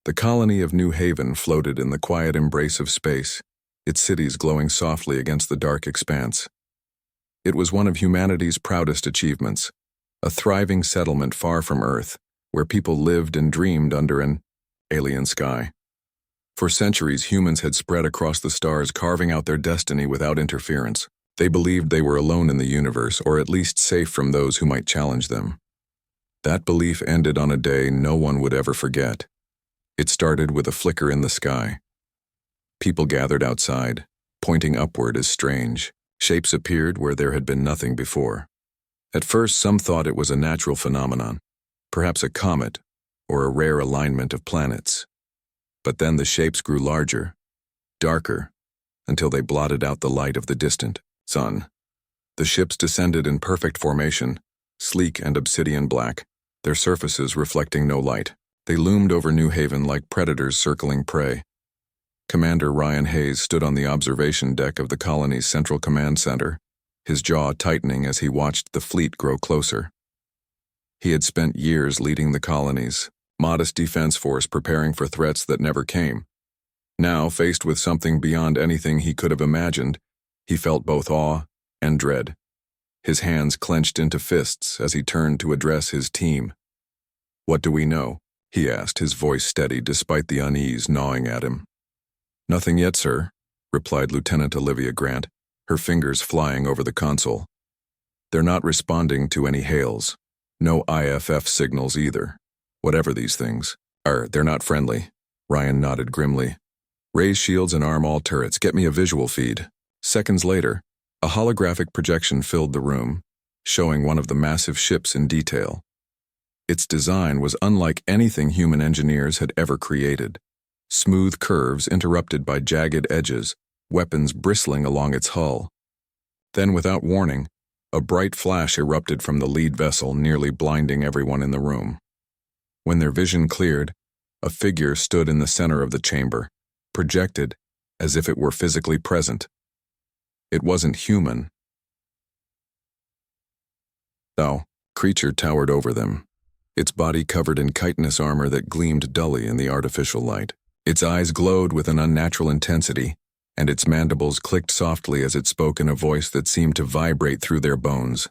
The colony of New Haven floated in the quiet embrace of space, its cities glowing softly against the dark expanse. It was one of humanity's proudest achievements, a thriving settlement far from Earth, where people lived and dreamed under an alien sky. For centuries, humans had spread across the stars, carving out their destiny without interference. They believed they were alone in the universe, or at least safe from those who might challenge them. That belief ended on a day no one would ever forget. It started with a flicker in the sky. People gathered outside, pointing upward as strange. Shapes appeared where there had been nothing before. At first, some thought it was a natural phenomenon, perhaps a comet or a rare alignment of planets. But then the shapes grew larger, darker, until they blotted out the light of the distant sun. The ships descended in perfect formation, sleek and obsidian black, their surfaces reflecting no light. They loomed over New Haven like predators circling prey. Commander Ryan Hayes stood on the observation deck of the colony's central command center, his jaw tightening as he watched the fleet grow closer. He had spent years leading the colony's modest defense force, preparing for threats that never came. Now, faced with something beyond anything he could have imagined, he felt both awe and dread. His hands clenched into fists as he turned to address his team. "What do we know?" he asked, his voice steady despite the unease gnawing at him. "Nothing yet, sir," replied Lieutenant Olivia Grant, her fingers flying over the console. "They're not responding to any hails. No IFF signals either. Whatever these things are, they're not friendly." Ryan nodded grimly. "Raise shields and arm all turrets. Get me a visual feed." Seconds later, a holographic projection filled the room, showing one of the massive ships in detail. Its design was unlike anything human engineers had ever created. Smooth curves interrupted by jagged edges, weapons bristling along its hull. Then, without warning, a bright flash erupted from the lead vessel, nearly blinding everyone in the room. When their vision cleared, a figure stood in the center of the chamber, projected as if it were physically present. It wasn't human. The creature towered over them, its body covered in chitinous armor that gleamed dully in the artificial light. Its eyes glowed with an unnatural intensity, and its mandibles clicked softly as it spoke in a voice that seemed to vibrate through their bones.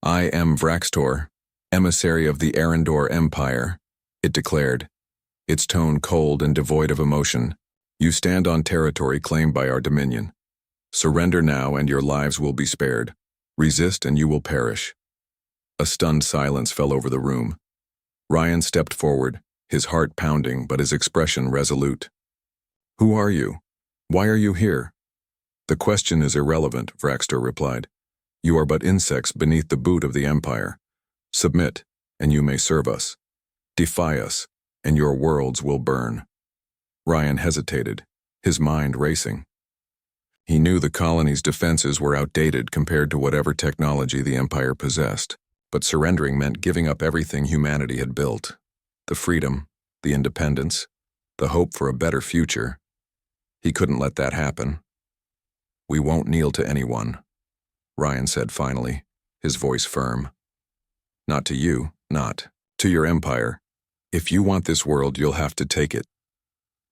"I am Vraxtor, emissary of the Arendor Empire," it declared, its tone cold and devoid of emotion. "You stand on territory claimed by our dominion. Surrender now and your lives will be spared. Resist and you will perish." A stunned silence fell over the room. Ryan stepped forward, his heart pounding but his expression resolute. "Who are you? Why are you here?" "The question is irrelevant," Vraxtor replied. "You are but insects beneath the boot of the Empire. Submit, and you may serve us. Defy us, and your worlds will burn." Ryan hesitated, his mind racing. He knew the colony's defenses were outdated compared to whatever technology the Empire possessed, but surrendering meant giving up everything humanity had built. The freedom, the independence, the hope for a better future. He couldn't let that happen. "We won't kneel to anyone," Ryan said finally, his voice firm. "Not to you, not to your empire. If you want this world, you'll have to take it."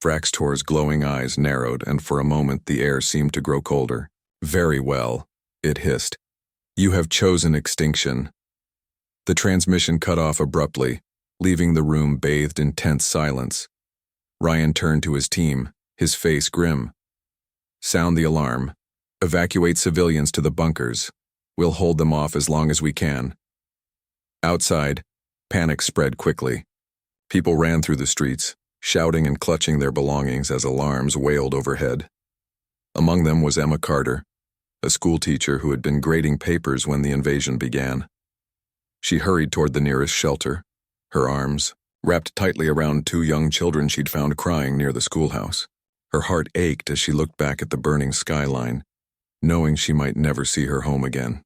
Vraxtor's glowing eyes narrowed, and for a moment the air seemed to grow colder. "Very well," it hissed. "You have chosen extinction." The transmission cut off abruptly, leaving the room bathed in tense silence. Ryan turned to his team, his face grim. "Sound the alarm. Evacuate civilians to the bunkers. We'll hold them off as long as we can." Outside, panic spread quickly. People ran through the streets, shouting and clutching their belongings as alarms wailed overhead. Among them was Emma Carter, a schoolteacher who had been grading papers when the invasion began. She hurried toward the nearest shelter, her arms wrapped tightly around two young children she'd found crying near the schoolhouse. Her heart ached as she looked back at the burning skyline, knowing she might never see her home again.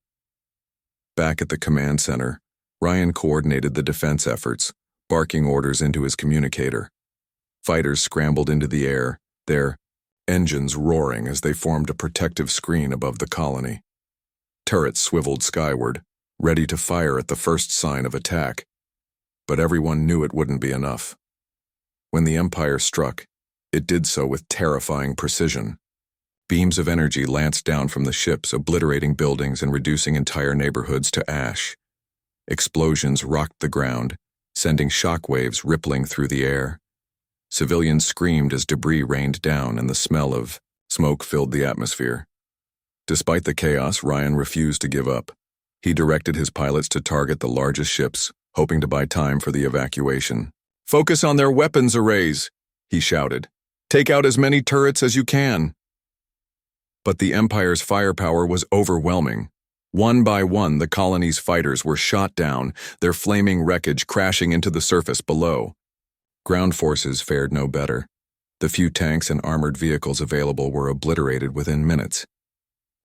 Back at the command center, Ryan coordinated the defense efforts, barking orders into his communicator. Fighters scrambled into the air, their engines roaring as they formed a protective screen above the colony. Turrets swiveled skyward, ready to fire at the first sign of attack. But everyone knew it wouldn't be enough. When the Empire struck, it did so with terrifying precision. Beams of energy lanced down from the ships, obliterating buildings and reducing entire neighborhoods to ash. Explosions rocked the ground, sending shockwaves rippling through the air. Civilians screamed as debris rained down and the smell of smoke filled the atmosphere. Despite the chaos, Ryan refused to give up. He directed his pilots to target the largest ships, hoping to buy time for the evacuation. "Focus on their weapons arrays," he shouted. "Take out as many turrets as you can." But the Empire's firepower was overwhelming. One by one, the colony's fighters were shot down, their flaming wreckage crashing into the surface below. Ground forces fared no better. The few tanks and armored vehicles available were obliterated within minutes.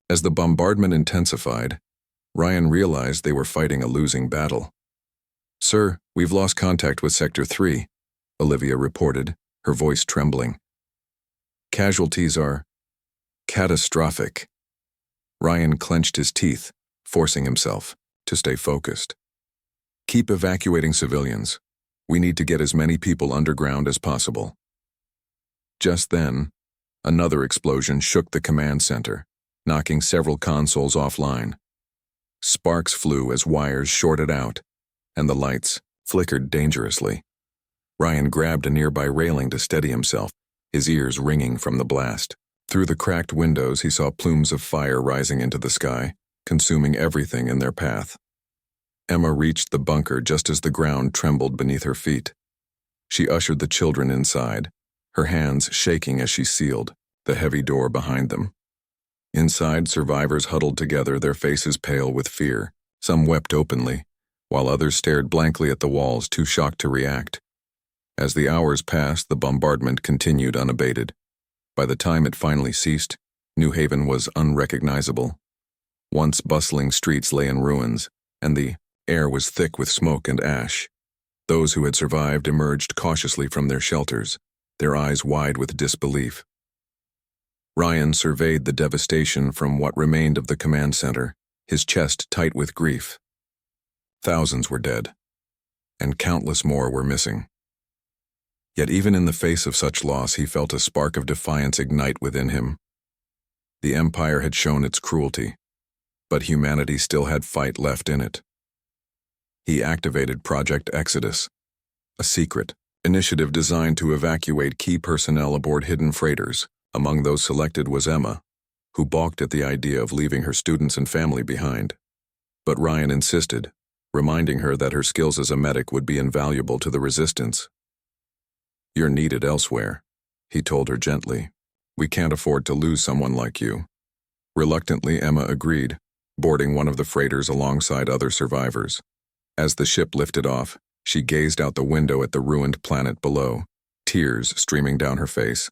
As the bombardment intensified, Ryan realized they were fighting a losing battle. "Sir, we've lost contact with Sector 3, Olivia reported, her voice trembling. "Casualties are catastrophic." Ryan clenched his teeth, forcing himself to stay focused. "Keep evacuating civilians. We need to get as many people underground as possible." Just then, another explosion shook the command center, knocking several consoles offline. Sparks flew as wires shorted out, and the lights flickered dangerously. Ryan grabbed a nearby railing to steady himself, his ears ringing from the blast. Through the cracked windows, he saw plumes of fire rising into the sky, consuming everything in their path. Emma reached the bunker just as the ground trembled beneath her feet. She ushered the children inside, her hands shaking as she sealed the heavy door behind them. Inside, survivors huddled together, their faces pale with fear. Some wept openly, while others stared blankly at the walls, too shocked to react. As the hours passed, the bombardment continued unabated. By the time it finally ceased, New Haven was unrecognizable. Once bustling streets lay in ruins, and the air was thick with smoke and ash. Those who had survived emerged cautiously from their shelters, their eyes wide with disbelief. Ryan surveyed the devastation from what remained of the command center, his chest tight with grief. Thousands were dead, and countless more were missing. Yet even in the face of such loss, he felt a spark of defiance ignite within him. The Empire had shown its cruelty, but humanity still had fight left in it. He activated Project Exodus, a secret initiative designed to evacuate key personnel aboard hidden freighters. Among those selected was Emma, who balked at the idea of leaving her students and family behind. But Ryan insisted, reminding her that her skills as a medic would be invaluable to the resistance. "You're needed elsewhere," he told her gently. "We can't afford to lose someone like you." Reluctantly, Emma agreed, boarding one of the freighters alongside other survivors. As the ship lifted off, she gazed out the window at the ruined planet below, tears streaming down her face.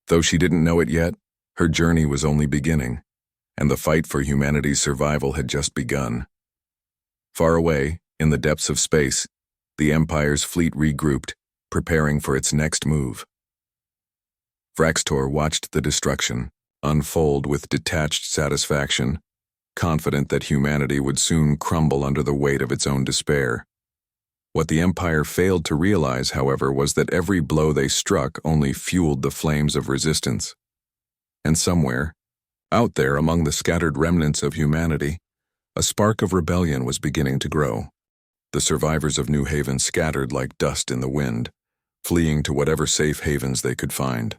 Though she didn't know it yet, her journey was only beginning, and the fight for humanity's survival had just begun. Far away, in the depths of space, the Empire's fleet regrouped, preparing for its next move. Vraxtor watched the destruction unfold with detached satisfaction, confident that humanity would soon crumble under the weight of its own despair. What the Empire failed to realize, however, was that every blow they struck only fueled the flames of resistance. And somewhere, out there among the scattered remnants of humanity, a spark of rebellion was beginning to grow. The survivors of New Haven scattered like dust in the wind, fleeing to whatever safe havens they could find.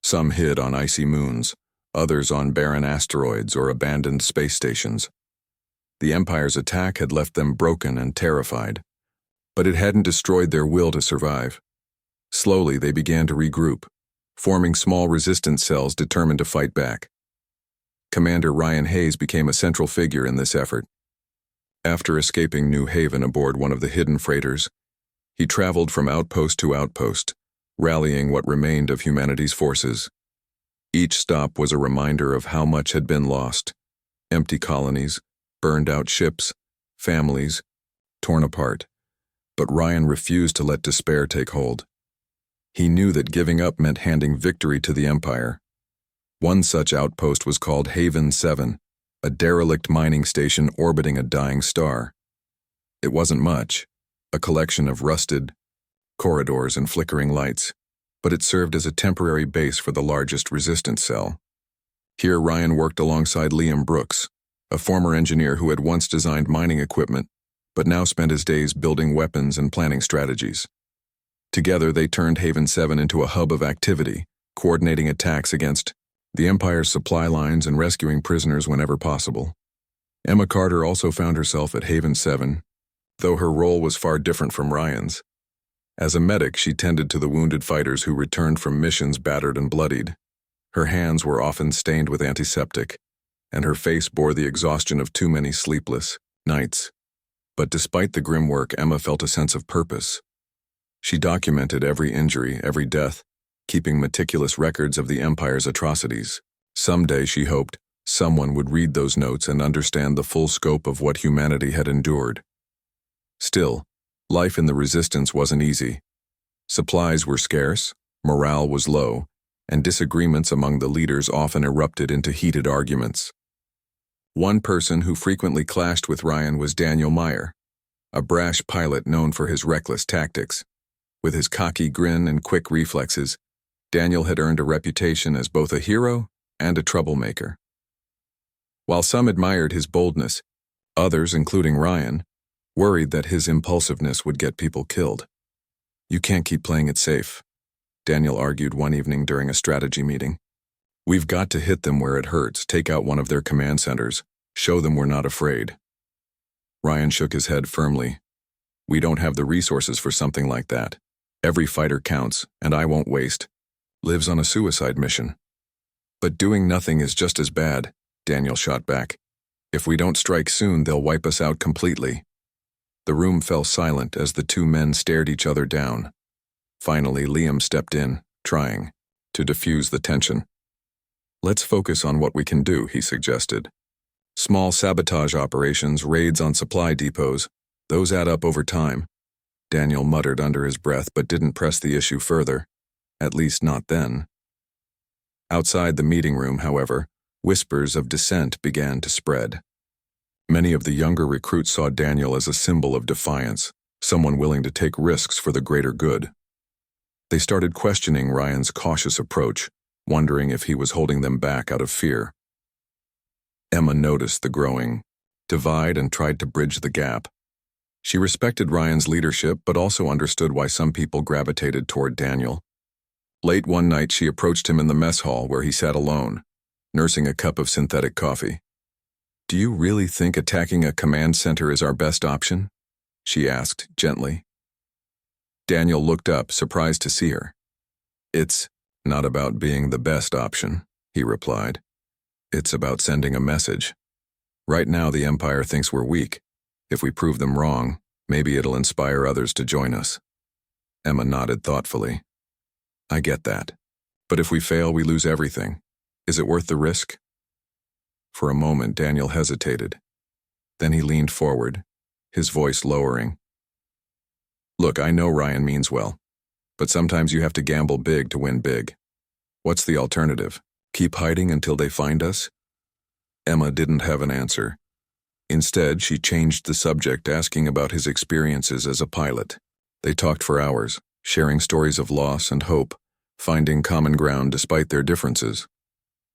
Some hid on icy moons, others on barren asteroids or abandoned space stations. The Empire's attack had left them broken and terrified, but it hadn't destroyed their will to survive. Slowly, they began to regroup, forming small resistance cells determined to fight back. Commander Ryan Hayes became a central figure in this effort. After escaping New Haven aboard one of the hidden freighters, he traveled from outpost to outpost, rallying what remained of humanity's forces. Each stop was a reminder of how much had been lost: empty colonies, burned-out ships, families, torn apart. But Ryan refused to let despair take hold. He knew that giving up meant handing victory to the Empire. One such outpost was called Haven 7, a derelict mining station orbiting a dying star. It wasn't much, a collection of rusted, corridors and flickering lights, but it served as a temporary base for the largest resistance cell. Here Ryan worked alongside Liam Brooks, a former engineer who had once designed mining equipment, but now spent his days building weapons and planning strategies. Together they turned Haven 7 into a hub of activity, coordinating attacks against the Empire's supply lines and rescuing prisoners whenever possible. Emma Carter also found herself at Haven 7, though her role was far different from Ryan's. As a medic, she tended to the wounded fighters who returned from missions battered and bloodied. Her hands were often stained with antiseptic, and her face bore the exhaustion of too many sleepless nights. But despite the grim work, Emma felt a sense of purpose. She documented every injury, every death, keeping meticulous records of the Empire's atrocities. Someday, she hoped, someone would read those notes and understand the full scope of what humanity had endured. Still, life in the Resistance wasn't easy. Supplies were scarce, morale was low, and disagreements among the leaders often erupted into heated arguments. One person who frequently clashed with Ryan was Daniel Meyer, a brash pilot known for his reckless tactics. With his cocky grin and quick reflexes, Daniel had earned a reputation as both a hero and a troublemaker. While some admired his boldness, others, including Ryan, worried that his impulsiveness would get people killed. "You can't keep playing it safe," Daniel argued one evening during a strategy meeting. "We've got to hit them where it hurts, take out one of their command centers, show them we're not afraid." Ryan shook his head firmly. "We don't have the resources for something like that. Every fighter counts, and I won't waste. Lives on a suicide mission." "But doing nothing is just as bad," Daniel shot back. "If we don't strike soon, they'll wipe us out completely." The room fell silent as the two men stared each other down. Finally, Liam stepped in, trying to diffuse the tension. "Let's focus on what we can do," he suggested. "Small sabotage operations, raids on supply depots, those add up over time." Daniel muttered under his breath but didn't press the issue further. At least not then. Outside the meeting room, however, whispers of dissent began to spread. Many of the younger recruits saw Daniel as a symbol of defiance, someone willing to take risks for the greater good. They started questioning Ryan's cautious approach, wondering if he was holding them back out of fear. Emma noticed the growing divide and tried to bridge the gap. She respected Ryan's leadership but also understood why some people gravitated toward Daniel. Late one night, she approached him in the mess hall where he sat alone, nursing a cup of synthetic coffee. "Do you really think attacking a command center is our best option?" she asked gently. Daniel looked up, surprised to see her. "It's not about being the best option," he replied. "It's about sending a message. Right now the Empire thinks we're weak. If we prove them wrong, maybe it'll inspire others to join us." Emma nodded thoughtfully. "I get that. But if we fail, we lose everything. Is it worth the risk?" For a moment, Daniel hesitated. Then he leaned forward, his voice lowering. "Look, I know Ryan means well, but sometimes you have to gamble big to win big. What's the alternative? Keep hiding until they find us?" Emma didn't have an answer. Instead, she changed the subject, asking about his experiences as a pilot. They talked for hours, sharing stories of loss and hope, finding common ground despite their differences.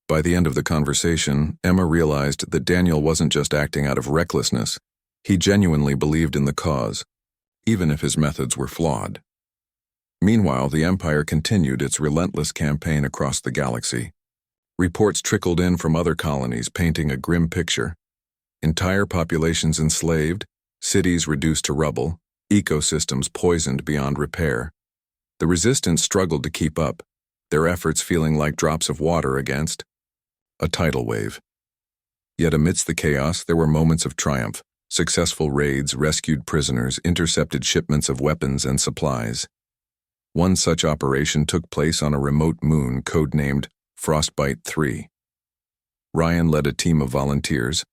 By the end of the conversation, Emma realized that Daniel wasn't just acting out of recklessness. He genuinely believed in the cause, even if his methods were flawed. Meanwhile, the Empire continued its relentless campaign across the galaxy. Reports trickled in from other colonies, painting a grim picture. Entire populations enslaved, cities reduced to rubble, ecosystems poisoned beyond repair. The Resistance struggled to keep up, their efforts feeling like drops of water against a tidal wave. Yet amidst the chaos, there were moments of triumph. Successful raids, rescued prisoners, intercepted shipments of weapons and supplies. One such operation took place on a remote moon codenamed Frostbite 3. Ryan led a team of volunteers,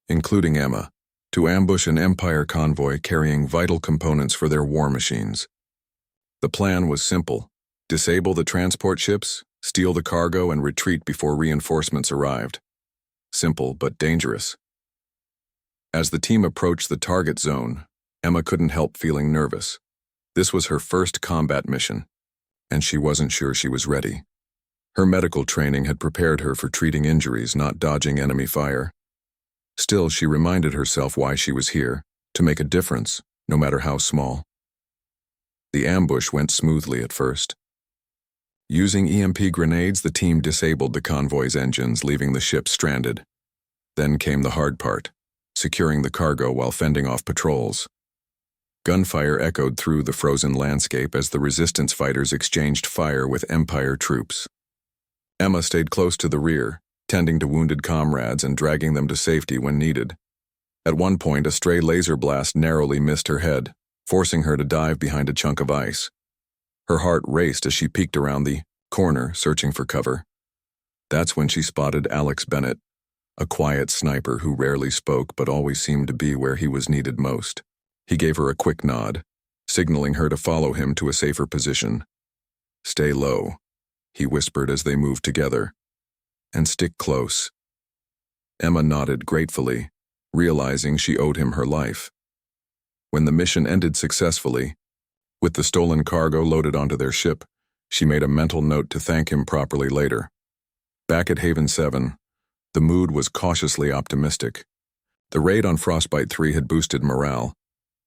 including Emma, to ambush an Empire convoy carrying vital components for their war machines. The plan was simple: disable the transport ships, steal the cargo, and retreat before reinforcements arrived. Simple but dangerous. As the team approached the target zone, Emma couldn't help feeling nervous. This was her first combat mission, and she wasn't sure she was ready. Her medical training had prepared her for treating injuries, not dodging enemy fire. Still, she reminded herself why she was here, to make a difference, no matter how small. The ambush went smoothly at first. Using EMP grenades, the team disabled the convoy's engines, leaving the ship stranded. Then came the hard part, securing the cargo while fending off patrols. Gunfire echoed through the frozen landscape as the resistance fighters exchanged fire with Empire troops. Emma stayed close to the rear, tending to wounded comrades and dragging them to safety when needed. At one point, a stray laser blast narrowly missed her head, forcing her to dive behind a chunk of ice. Her heart raced as she peeked around the corner, searching for cover. That's when she spotted Alex Bennett, a quiet sniper who rarely spoke but always seemed to be where he was needed most. He gave her a quick nod, signaling her to follow him to a safer position. "Stay low," he whispered as they moved together, "and stick close." Emma nodded gratefully, realizing she owed him her life. When the mission ended successfully, with the stolen cargo loaded onto their ship, she made a mental note to thank him properly later. Back at Haven 7, the mood was cautiously optimistic. The raid on Frostbite 3 had boosted morale,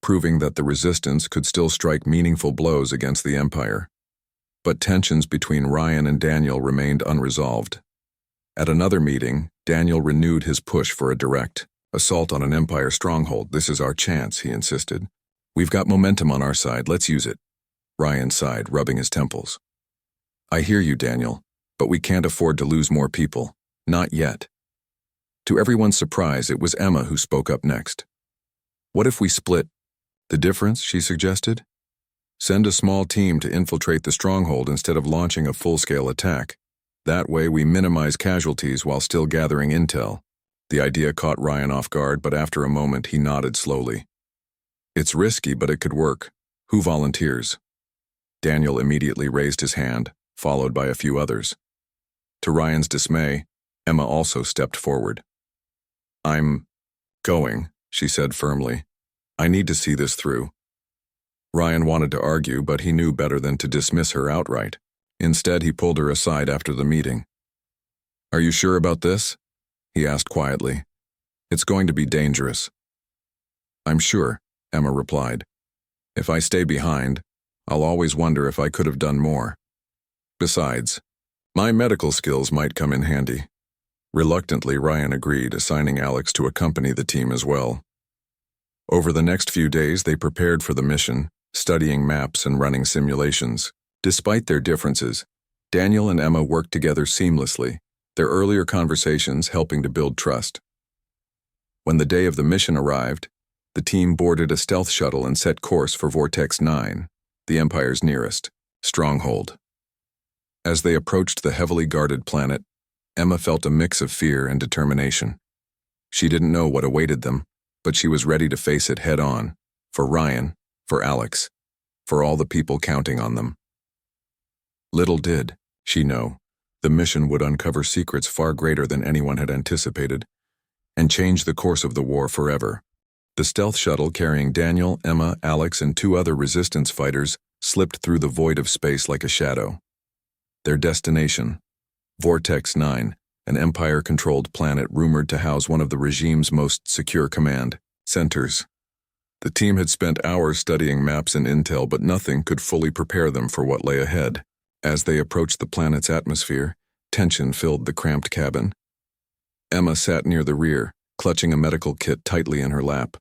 proving that the Resistance could still strike meaningful blows against the Empire. But tensions between Ryan and Daniel remained unresolved. At another meeting, Daniel renewed his push for a direct assault on an Empire stronghold. "This is our chance," he insisted. "We've got momentum on our side, let's use it." Ryan sighed, rubbing his temples. "I hear you, Daniel, but we can't afford to lose more people. Not yet." To everyone's surprise, it was Emma who spoke up next. "What if we split the difference?" she suggested. "Send a small team to infiltrate the stronghold instead of launching a full-scale attack. That way we minimize casualties while still gathering intel." The idea caught Ryan off guard, but after a moment he nodded slowly. "It's risky, but it could work. Who volunteers?" Daniel immediately raised his hand, followed by a few others. To Ryan's dismay, Emma also stepped forward. "I'm going," she said firmly. "I need to see this through." Ryan wanted to argue, but he knew better than to dismiss her outright. Instead, he pulled her aside after the meeting. "Are you sure about this?" he asked quietly. "It's going to be dangerous." "I'm sure," Emma replied. "If I stay behind, I'll always wonder if I could have done more. Besides, my medical skills might come in handy." Reluctantly, Ryan agreed, assigning Alex to accompany the team as well. Over the next few days, they prepared for the mission, studying maps and running simulations. Despite their differences, Daniel and Emma worked together seamlessly, their earlier conversations helping to build trust. When the day of the mission arrived, the team boarded a stealth shuttle and set course for Vortex 9, the Empire's nearest stronghold. As they approached the heavily guarded planet, Emma felt a mix of fear and determination. She didn't know what awaited them, but she was ready to face it head-on, for Ryan, for Alex, for all the people counting on them. Little did she know, the mission would uncover secrets far greater than anyone had anticipated, and change the course of the war forever. The stealth shuttle carrying Daniel, Emma, Alex, and 2 other Resistance fighters slipped through the void of space like a shadow. Their destination, Vortex 9, an Empire-controlled planet rumored to house one of the regime's most secure command centers. The team had spent hours studying maps and intel, but nothing could fully prepare them for what lay ahead. As they approached the planet's atmosphere, tension filled the cramped cabin. Emma sat near the rear, clutching a medical kit tightly in her lap.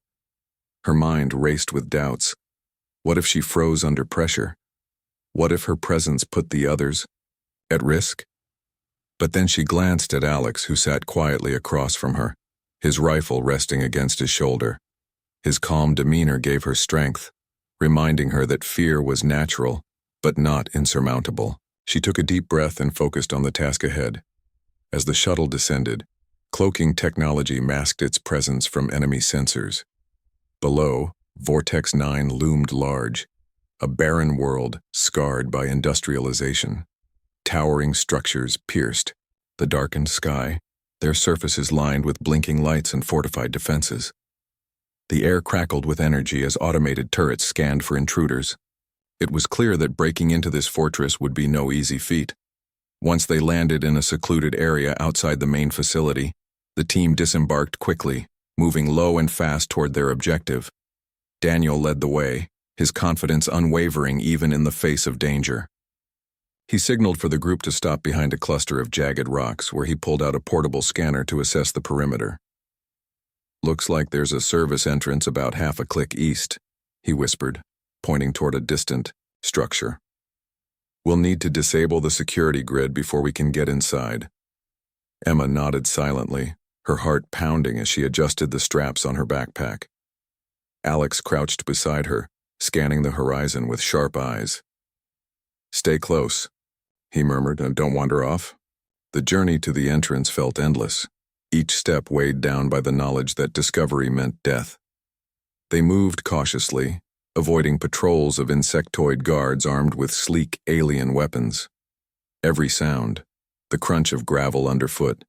Her mind raced with doubts. What if she froze under pressure? What if her presence put the others at risk? But then she glanced at Alex, who sat quietly across from her, his rifle resting against his shoulder. His calm demeanor gave her strength, reminding her that fear was natural, but not insurmountable. She took a deep breath and focused on the task ahead. As the shuttle descended, cloaking technology masked its presence from enemy sensors. Below, Vortex 9 loomed large, a barren world scarred by industrialization. Towering structures pierced the darkened sky, their surfaces lined with blinking lights and fortified defenses. The air crackled with energy as automated turrets scanned for intruders. It was clear that breaking into this fortress would be no easy feat. Once they landed in a secluded area outside the main facility, the team disembarked quickly, moving low and fast toward their objective. Daniel led the way, his confidence unwavering even in the face of danger. He signaled for the group to stop behind a cluster of jagged rocks where he pulled out a portable scanner to assess the perimeter. "Looks like there's a service entrance about half a click east," he whispered, pointing toward a distant structure. "We'll need to disable the security grid before we can get inside." Emma nodded silently, her heart pounding as she adjusted the straps on her backpack. Alex crouched beside her, scanning the horizon with sharp eyes. "Stay close," he murmured, "and don't wander off." The journey to the entrance felt endless, each step weighed down by the knowledge that discovery meant death. They moved cautiously, avoiding patrols of insectoid guards armed with sleek alien weapons. Every sound, the crunch of gravel underfoot,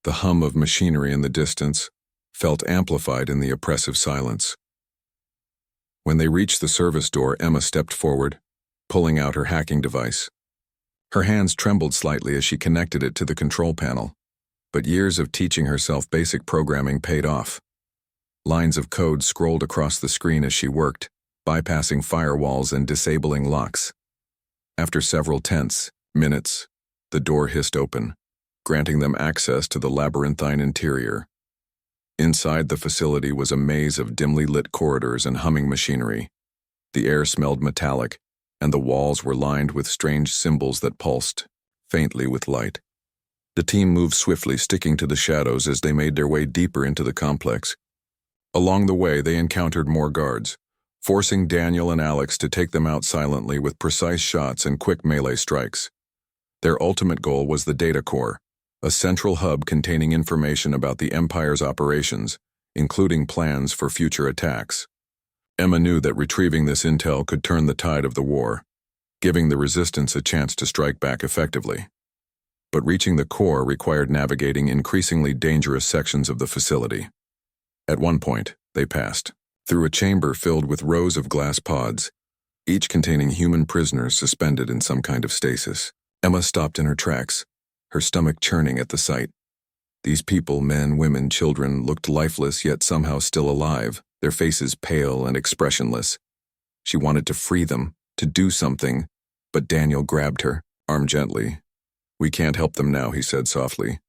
the hum of machinery in the distance, felt amplified in the oppressive silence. When they reached the service door, Emma stepped forward, pulling out her hacking device. Her hands trembled slightly as she connected it to the control panel, but years of teaching herself basic programming paid off. Lines of code scrolled across the screen as she worked, bypassing firewalls and disabling locks. After several tense minutes, the door hissed open, granting them access to the labyrinthine interior. Inside the facility was a maze of dimly lit corridors and humming machinery. The air smelled metallic, and the walls were lined with strange symbols that pulsed, faintly with light. The team moved swiftly, sticking to the shadows as they made their way deeper into the complex. Along the way, they encountered more guards, forcing Daniel and Alex to take them out silently with precise shots and quick melee strikes. Their ultimate goal was the data core, a central hub containing information about the Empire's operations, including plans for future attacks. Emma knew that retrieving this intel could turn the tide of the war, giving the Resistance a chance to strike back effectively. But reaching the core required navigating increasingly dangerous sections of the facility. At one point, they passed through a chamber filled with rows of glass pods, each containing human prisoners suspended in some kind of stasis. Emma stopped in her tracks, her stomach churning at the sight. These people, men, women, children, looked lifeless yet somehow still alive, their faces pale and expressionless. She wanted to free them, to do something, but Daniel grabbed her, arm gently. "We can't help them now," he said softly.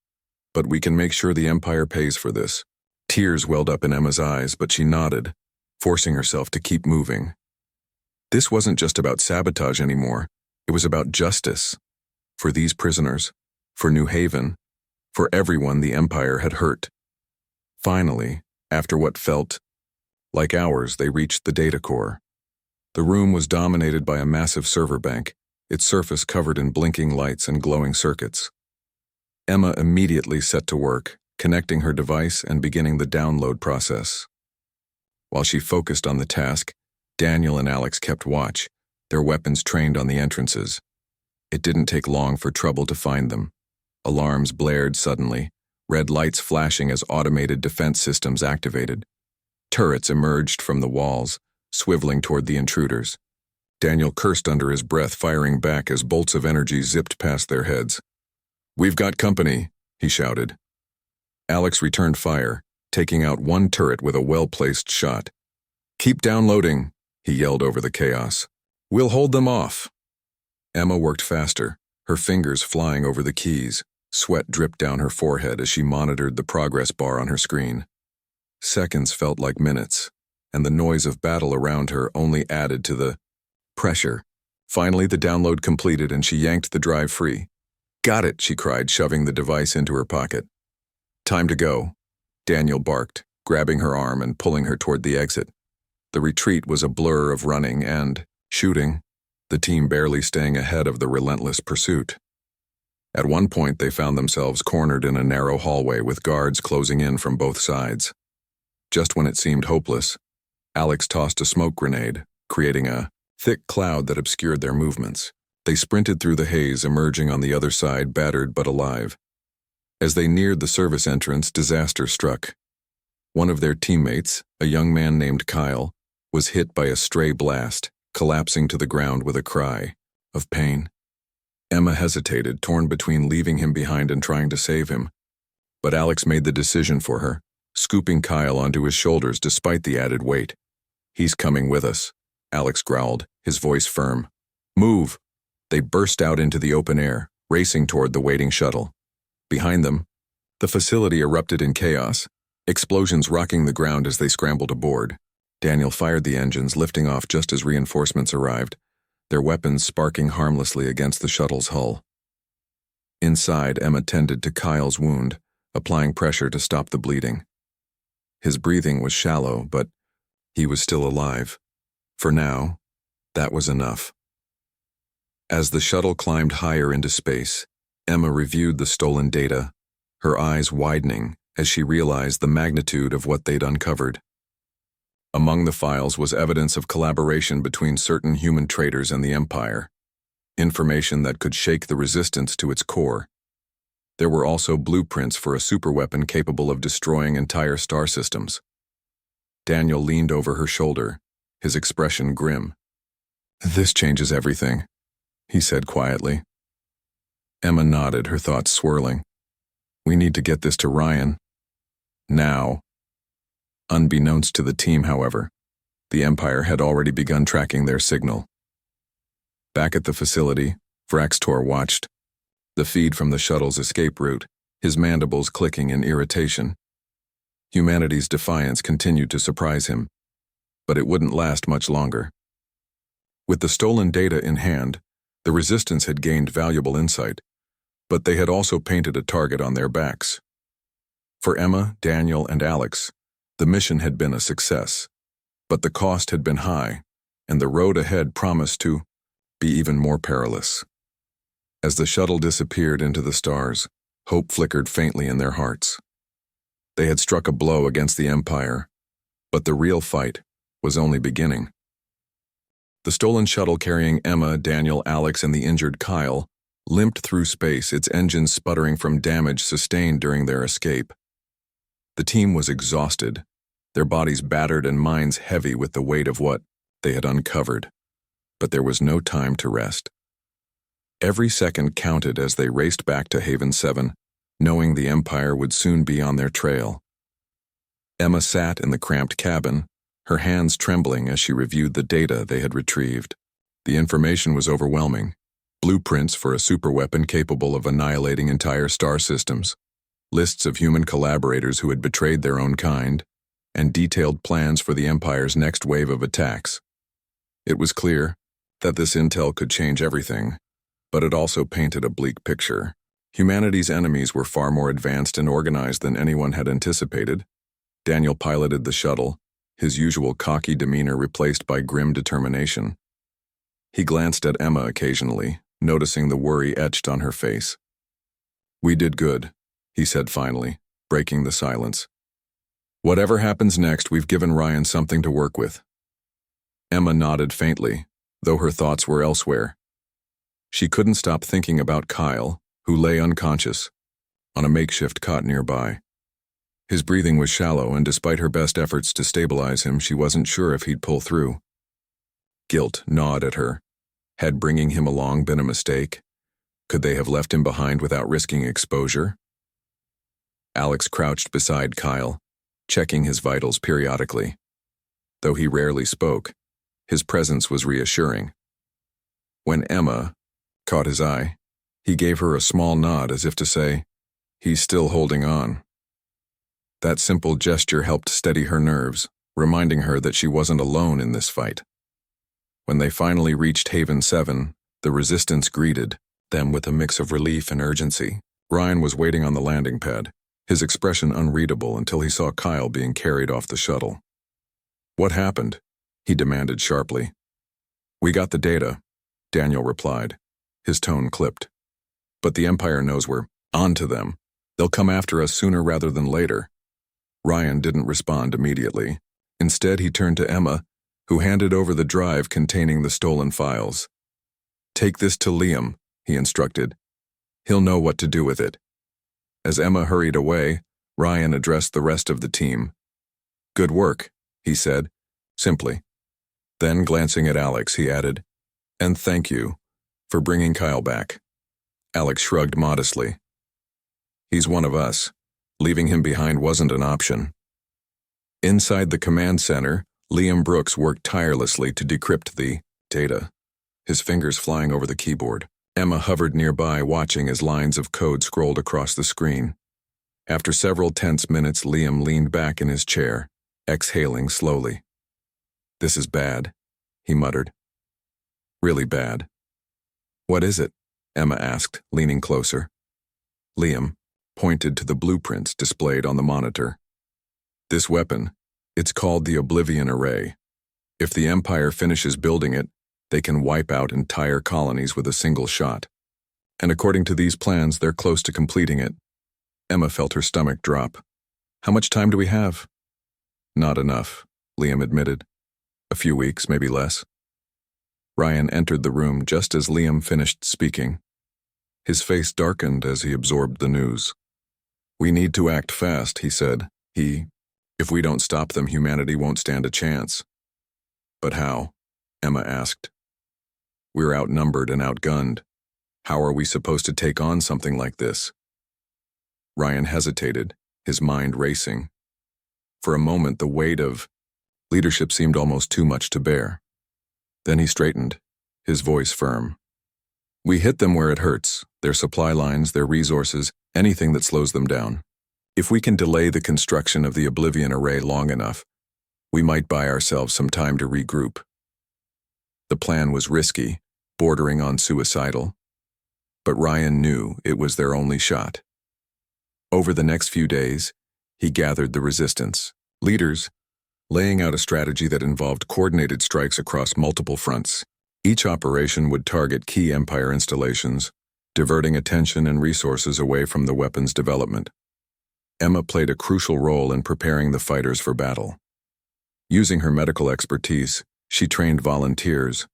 "But we can make sure the Empire pays for this." Tears welled up in Emma's eyes, but she nodded, forcing herself to keep moving. This wasn't just about sabotage anymore. It was about justice. For these prisoners, for New Haven, for everyone the Empire had hurt. Finally, after what felt like hours, they reached the data core. The room was dominated by a massive server bank, its surface covered in blinking lights and glowing circuits. Emma immediately set to work, connecting her device and beginning the download process. While she focused on the task, Daniel and Alex kept watch, their weapons trained on the entrances. It didn't take long for trouble to find them. Alarms blared suddenly, red lights flashing as automated defense systems activated. Turrets emerged from the walls, swiveling toward the intruders. Daniel cursed under his breath, firing back as bolts of energy zipped past their heads. "We've got company," he shouted. Alex returned fire, taking out one turret with a well-placed shot. "Keep downloading," he yelled over the chaos. "We'll hold them off." Emma worked faster, her fingers flying over the keys. Sweat dripped down her forehead as she monitored the progress bar on her screen. Seconds felt like minutes, and the noise of battle around her only added to the pressure. Finally, the download completed and she yanked the drive free. "Got it," she cried, shoving the device into her pocket. "Time to go," Daniel barked, grabbing her arm and pulling her toward the exit. The retreat was a blur of running and shooting, the team barely staying ahead of the relentless pursuit. At one point, they found themselves cornered in a narrow hallway with guards closing in from both sides. Just when it seemed hopeless, Alex tossed a smoke grenade, creating a thick cloud that obscured their movements. They sprinted through the haze, emerging on the other side battered but alive. As they neared the service entrance, disaster struck. One of their teammates, a young man named Kyle, was hit by a stray blast, collapsing to the ground with a cry of pain. Emma hesitated, torn between leaving him behind and trying to save him. But Alex made the decision for her, scooping Kyle onto his shoulders despite the added weight. "He's coming with us," Alex growled, his voice firm. "Move!" They burst out into the open air, racing toward the waiting shuttle. Behind them, the facility erupted in chaos, explosions rocking the ground as they scrambled aboard. Daniel fired the engines, lifting off just as reinforcements arrived, their weapons sparking harmlessly against the shuttle's hull. Inside, Emma tended to Kyle's wound, applying pressure to stop the bleeding. His breathing was shallow, but he was still alive. For now, that was enough. As the shuttle climbed higher into space, Emma reviewed the stolen data, her eyes widening as she realized the magnitude of what they'd uncovered. Among the files was evidence of collaboration between certain human traitors and the Empire, information that could shake the Resistance to its core. There were also blueprints for a superweapon capable of destroying entire star systems. Daniel leaned over her shoulder, his expression grim. "This changes everything," he said quietly. Emma nodded, her thoughts swirling. "We need to get this to Ryan. Now." Unbeknownst to the team, however, the Empire had already begun tracking their signal. Back at the facility, Vraxtor watched, the feed from the shuttle's escape route, his mandibles clicking in irritation. Humanity's defiance continued to surprise him, but it wouldn't last much longer. With the stolen data in hand, the Resistance had gained valuable insight, but they had also painted a target on their backs. For Emma, Daniel, and Alex, the mission had been a success, but the cost had been high, and the road ahead promised to be even more perilous. As the shuttle disappeared into the stars, hope flickered faintly in their hearts. They had struck a blow against the Empire, but the real fight was only beginning. The stolen shuttle carrying Emma, Daniel, Alex, and the injured Kyle limped through space, its engines sputtering from damage sustained during their escape. The team was exhausted, their bodies battered and minds heavy with the weight of what they had uncovered. But there was no time to rest. Every second counted as they raced back to Haven 7, knowing the Empire would soon be on their trail. Emma sat in the cramped cabin, her hands trembling as she reviewed the data they had retrieved. The information was overwhelming. Blueprints for a superweapon capable of annihilating entire star systems, lists of human collaborators who had betrayed their own kind, and detailed plans for the Empire's next wave of attacks. It was clear that this intel could change everything, but it also painted a bleak picture. Humanity's enemies were far more advanced and organized than anyone had anticipated. Daniel piloted the shuttle, his usual cocky demeanor replaced by grim determination. He glanced at Emma occasionally, noticing the worry etched on her face. "We did good," he said finally, breaking the silence. "Whatever happens next, we've given Ryan something to work with." Emma nodded faintly, though her thoughts were elsewhere. She couldn't stop thinking about Kyle, who lay unconscious, on a makeshift cot nearby. His breathing was shallow, and despite her best efforts to stabilize him, she wasn't sure if he'd pull through. Guilt gnawed at her. Had bringing him along been a mistake? Could they have left him behind without risking exposure? Alex crouched beside Kyle, checking his vitals periodically. Though he rarely spoke, his presence was reassuring. When Emma caught his eye, he gave her a small nod as if to say, "He's still holding on." That simple gesture helped steady her nerves, reminding her that she wasn't alone in this fight. When they finally reached Haven 7, the Resistance greeted them with a mix of relief and urgency. Ryan was waiting on the landing pad, his expression unreadable until he saw Kyle being carried off the shuttle. "What happened?" he demanded sharply. "We got the data," Daniel replied, his tone clipped. "But the Empire knows we're on to them. They'll come after us sooner rather than later." Ryan didn't respond immediately. Instead, he turned to Emma, who handed over the drive containing the stolen files. "Take this to Liam," he instructed. "He'll know what to do with it." As Emma hurried away, Ryan addressed the rest of the team. "Good work," he said, simply. Then, glancing at Alex, he added, "And thank you for bringing Kyle back." Alex shrugged modestly. "He's one of us. Leaving him behind wasn't an option." Inside the command center, Liam Brooks worked tirelessly to decrypt the data, his fingers flying over the keyboard. Emma hovered nearby, watching as lines of code scrolled across the screen. After several tense minutes, Liam leaned back in his chair, exhaling slowly. "This is bad," he muttered. "Really bad." "What is it?" Emma asked, leaning closer. Liam pointed to the blueprints displayed on the monitor. "This weapon, it's called the Oblivion Array. If the Empire finishes building it, they can wipe out entire colonies with a single shot. And according to these plans, they're close to completing it." Emma felt her stomach drop. "How much time do we have?" "Not enough," Liam admitted. "A few weeks, maybe less." Ryan entered the room just as Liam finished speaking. His face darkened as he absorbed the news. "We need to act fast," he said. If we don't stop them, humanity won't stand a chance." "But how?" Emma asked. "We're outnumbered and outgunned. How are we supposed to take on something like this?" Ryan hesitated, his mind racing. For a moment, the weight of leadership seemed almost too much to bear. Then he straightened, his voice firm. "We hit them where it hurts, their supply lines, their resources, anything that slows them down. If we can delay the construction of the Oblivion Array long enough, we might buy ourselves some time to regroup." The plan was risky, bordering on suicidal, but Ryan knew it was their only shot. Over the next few days, he gathered the resistance leaders, laying out a strategy that involved coordinated strikes across multiple fronts. Each operation would target key Empire installations, diverting attention and resources away from the weapons development. Emma played a crucial role in preparing the fighters for battle. Using her medical expertise, she trained volunteers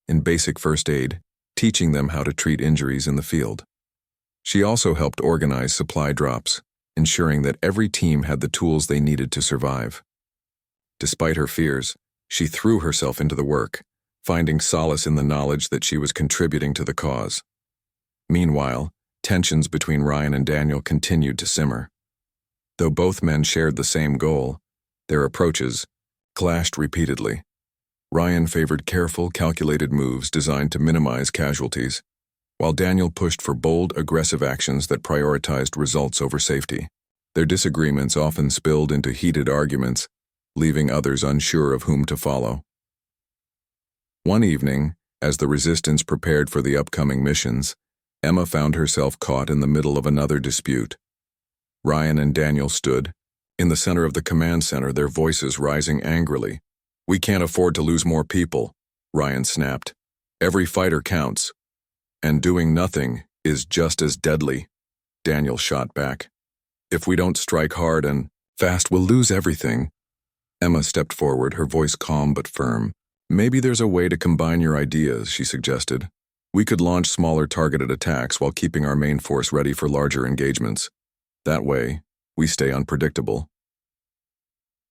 in basic first aid, teaching them how to treat injuries in the field. She also helped organize supply drops, ensuring that every team had the tools they needed to survive. Despite her fears, she threw herself into the work, finding solace in the knowledge that she was contributing to the cause. Meanwhile, tensions between Ryan and Daniel continued to simmer. Though both men shared the same goal, their approaches clashed repeatedly. Ryan favored careful, calculated moves designed to minimize casualties, while Daniel pushed for bold, aggressive actions that prioritized results over safety. Their disagreements often spilled into heated arguments, leaving others unsure of whom to follow. One evening, as the Resistance prepared for the upcoming missions, Emma found herself caught in the middle of another dispute. Ryan and Daniel stood in the center of the command center, their voices rising angrily. "We can't afford to lose more people," Ryan snapped. "Every fighter counts. And doing nothing is just as deadly," Daniel shot back. "If we don't strike hard and fast, we'll lose everything." Emma stepped forward, her voice calm but firm. "Maybe there's a way to combine your ideas," she suggested. "We could launch smaller targeted attacks while keeping our main force ready for larger engagements. That way, we stay unpredictable."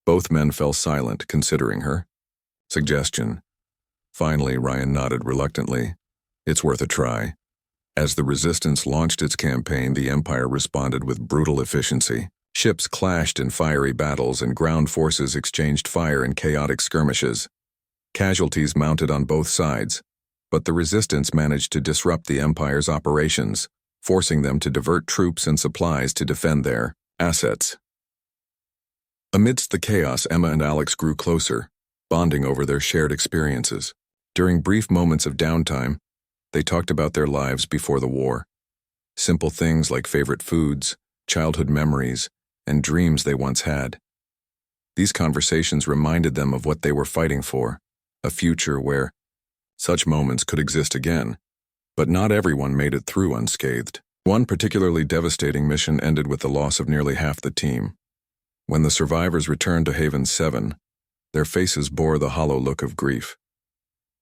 Both men fell silent, considering her suggestion. Finally, Ryan nodded reluctantly. "It's worth a try." As the Resistance launched its campaign, the Empire responded with brutal efficiency. Ships clashed in fiery battles, and ground forces exchanged fire in chaotic skirmishes. Casualties mounted on both sides, but the Resistance managed to disrupt the Empire's operations, forcing them to divert troops and supplies to defend their assets. Amidst the chaos, Emma and Alex grew closer, bonding over their shared experiences. During brief moments of downtime, they talked about their lives before the war. Simple things like favorite foods, childhood memories, and dreams they once had. These conversations reminded them of what they were fighting for, a future where such moments could exist again. But not everyone made it through unscathed. One particularly devastating mission ended with the loss of nearly half the team. When the survivors returned to Haven 7, their faces bore the hollow look of grief.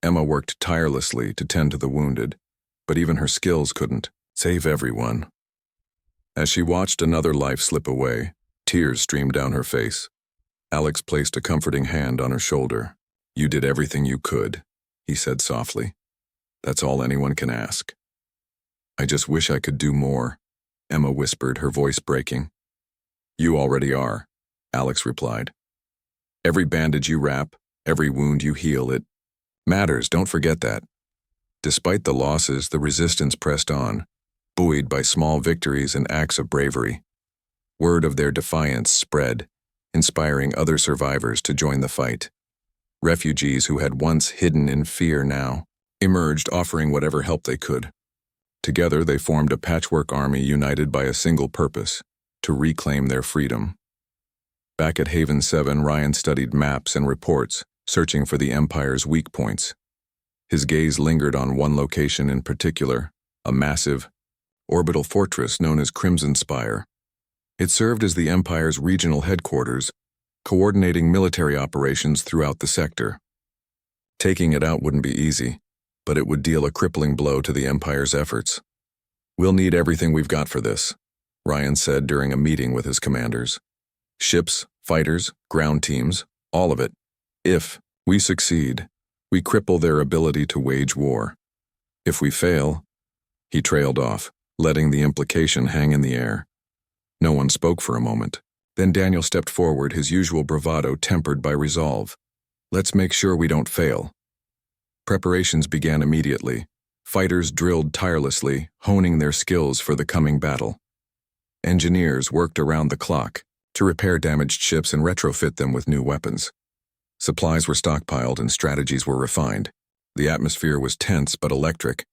Emma worked tirelessly to tend to the wounded, but even her skills couldn't save everyone. As she watched another life slip away, tears streamed down her face. Alex placed a comforting hand on her shoulder. You did everything you could, he said softly. That's all anyone can ask. I just wish I could do more, Emma whispered, her voice breaking. You already are, Alex replied. Every bandage you wrap, every wound you heal, it matters, don't forget that. Despite the losses, the resistance pressed on, buoyed by small victories and acts of bravery. Word of their defiance spread, inspiring other survivors to join the fight. Refugees who had once hidden in fear now emerged, offering whatever help they could. Together they formed a patchwork army united by a single purpose: to reclaim their freedom. Back at Haven 7, Ryan studied maps and reports, searching for the Empire's weak points. His gaze lingered on one location in particular, a massive, orbital fortress known as Crimson Spire. It served as the Empire's regional headquarters, coordinating military operations throughout the sector. Taking it out wouldn't be easy, but it would deal a crippling blow to the Empire's efforts. We'll need everything we've got for this, Ryan said during a meeting with his commanders. Ships, fighters, ground teams, all of it. If we succeed, we cripple their ability to wage war. If we fail, he trailed off, letting the implication hang in the air. No one spoke for a moment. Then Daniel stepped forward, his usual bravado tempered by resolve. Let's make sure we don't fail. Preparations began immediately. Fighters drilled tirelessly, honing their skills for the coming battle. Engineers worked around the clock to repair damaged ships and retrofit them with new weapons. Supplies were stockpiled and strategies were refined. The atmosphere was tense but electric,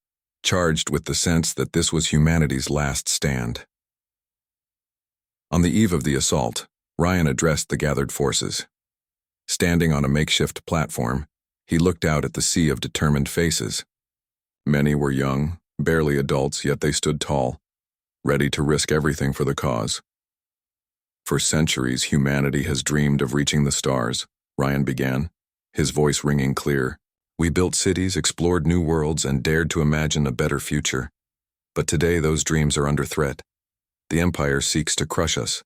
charged with the sense that this was humanity's last stand. On the eve of the assault, Ryan addressed the gathered forces. Standing on a makeshift platform, he looked out at the sea of determined faces. Many were young, barely adults, yet they stood tall, ready to risk everything for the cause. For centuries, humanity has dreamed of reaching the stars, Ryan began, his voice ringing clear. We built cities, explored new worlds, and dared to imagine a better future. But today those dreams are under threat. The Empire seeks to crush us,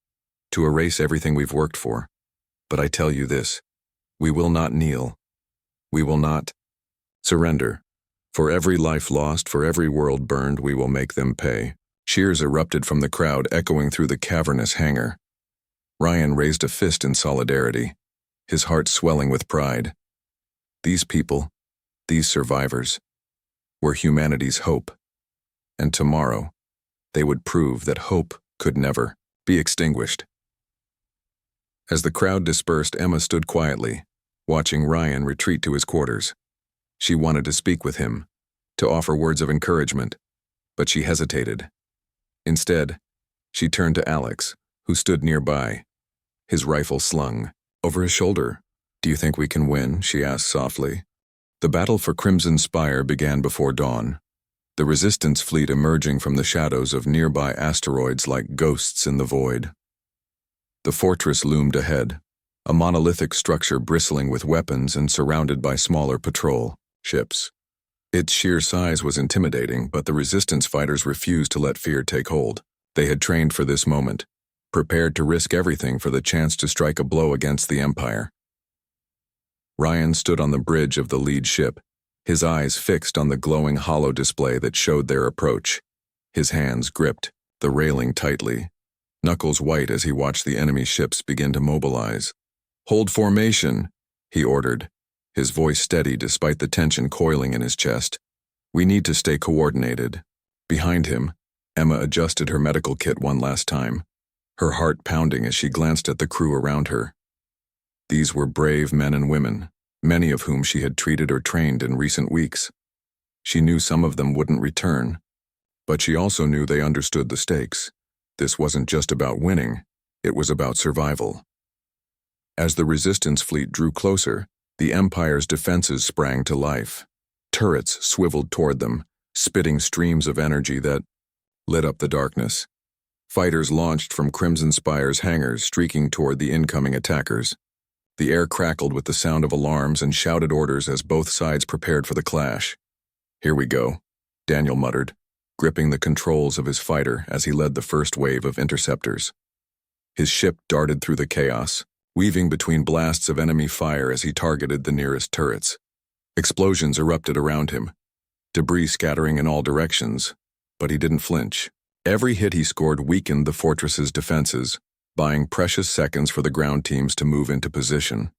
to erase everything we've worked for. But I tell you this, we will not kneel. We will not surrender. For every life lost, for every world burned, we will make them pay. Cheers erupted from the crowd, echoing through the cavernous hangar. Ryan raised a fist in solidarity, his heart swelling with pride. These people, these survivors, were humanity's hope. And tomorrow, they would prove that hope could never be extinguished. As the crowd dispersed, Emma stood quietly, watching Ryan retreat to his quarters. She wanted to speak with him, to offer words of encouragement, but she hesitated. Instead, she turned to Alex, who stood nearby, his rifle slung over his shoulder. Do you think we can win? She asked softly. The battle for Crimson Spire began before dawn, the Resistance fleet emerging from the shadows of nearby asteroids like ghosts in the void. The fortress loomed ahead, a monolithic structure bristling with weapons and surrounded by smaller patrol ships. Its sheer size was intimidating, but the Resistance fighters refused to let fear take hold. They had trained for this moment, prepared to risk everything for the chance to strike a blow against the Empire. Ryan stood on the bridge of the lead ship, his eyes fixed on the glowing holo display that showed their approach. His hands gripped the railing tightly, knuckles white as he watched the enemy ships begin to mobilize. Hold formation, he ordered, his voice steady despite the tension coiling in his chest. We need to stay coordinated. Behind him, Emma adjusted her medical kit one last time, her heart pounding as she glanced at the crew around her. These were brave men and women, many of whom she had treated or trained in recent weeks. She knew some of them wouldn't return, but she also knew they understood the stakes. This wasn't just about winning, it was about survival. As the Resistance fleet drew closer, the Empire's defenses sprang to life. Turrets swiveled toward them, spitting streams of energy that lit up the darkness. Fighters launched from Crimson Spire's hangars, streaking toward the incoming attackers. The air crackled with the sound of alarms and shouted orders as both sides prepared for the clash. Here we go, Daniel muttered, gripping the controls of his fighter as he led the first wave of interceptors. His ship darted through the chaos, weaving between blasts of enemy fire as he targeted the nearest turrets. Explosions erupted around him, debris scattering in all directions, but he didn't flinch. Every hit he scored weakened the fortress's defenses, buying precious seconds for the ground teams to move into position.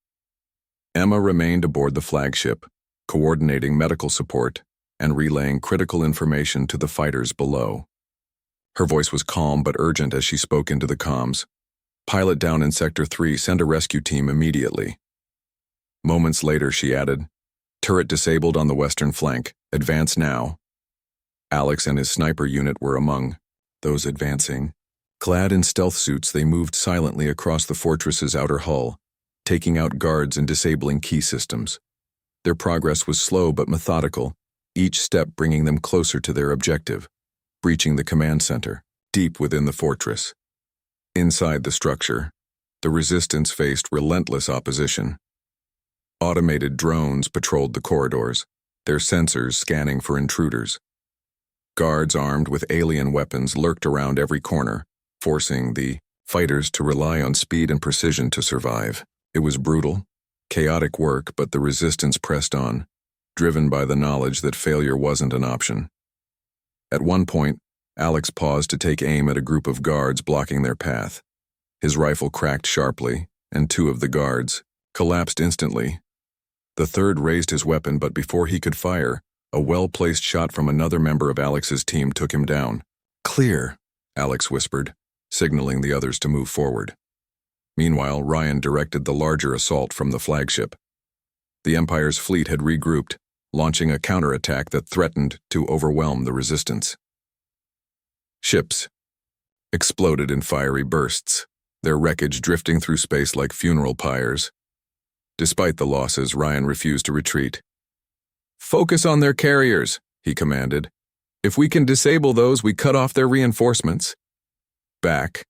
Emma remained aboard the flagship, coordinating medical support and relaying critical information to the fighters below. Her voice was calm but urgent as she spoke into the comms. "Pilot down in Sector 3, send a rescue team immediately." Moments later, she added, "Turret disabled on the western flank. Advance now." Alex and his sniper unit were among those advancing. Clad in stealth suits, they moved silently across the fortress's outer hull, taking out guards and disabling key systems. Their progress was slow but methodical, each step bringing them closer to their objective, breaching the command center, deep within the fortress. Inside the structure, the resistance faced relentless opposition. Automated drones patrolled the corridors, their sensors scanning for intruders. Guards armed with alien weapons lurked around every corner, forcing the fighters to rely on speed and precision to survive. It was brutal, chaotic work, but the resistance pressed on, driven by the knowledge that failure wasn't an option. At one point, Alex paused to take aim at a group of guards blocking their path. His rifle cracked sharply, and two of the guards collapsed instantly. The third raised his weapon, but before he could fire, a well-placed shot from another member of Alex's team took him down. "Clear," Alex whispered, signaling the others to move forward. Meanwhile, Ryan directed the larger assault from the flagship. The Empire's fleet had regrouped, launching a counterattack that threatened to overwhelm the resistance. Ships exploded in fiery bursts, their wreckage drifting through space like funeral pyres. Despite the losses, Ryan refused to retreat. "Focus on their carriers," he commanded. "If we can disable those, we cut off their reinforcements." Back,